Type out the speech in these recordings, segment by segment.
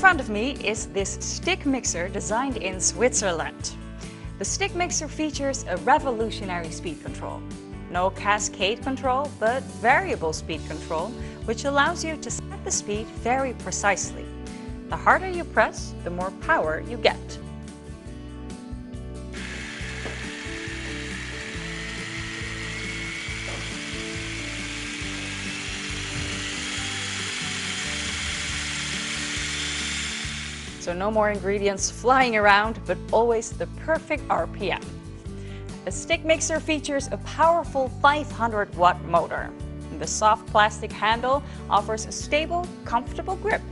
front of me is this stick mixer designed in Switzerland. The stick mixer features a revolutionary speed control. No cascade control, but variable speed control, which allows you to set the speed very precisely. The harder you press, the more power you get. So no more ingredients flying around, but always the perfect RPM. The stick mixer features a powerful 500-watt motor. The soft plastic handle offers a stable, comfortable grip.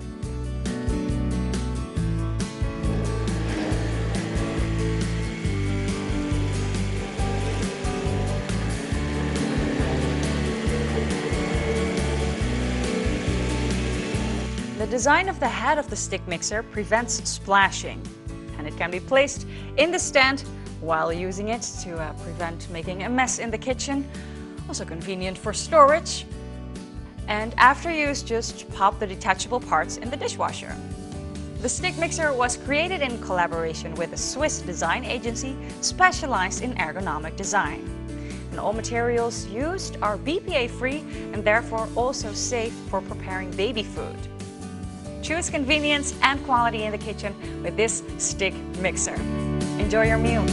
The design of the head of the stick mixer prevents splashing, and it can be placed in the stand while using it to prevent making a mess in the kitchen. Also convenient for storage. And after use, just pop the detachable parts in the dishwasher. The stick mixer was created in collaboration with a Swiss design agency specialized in ergonomic design. And all materials used are BPA-free and therefore also safe for preparing baby food. Choose convenience and quality in the kitchen with this stick mixer. Enjoy your meal.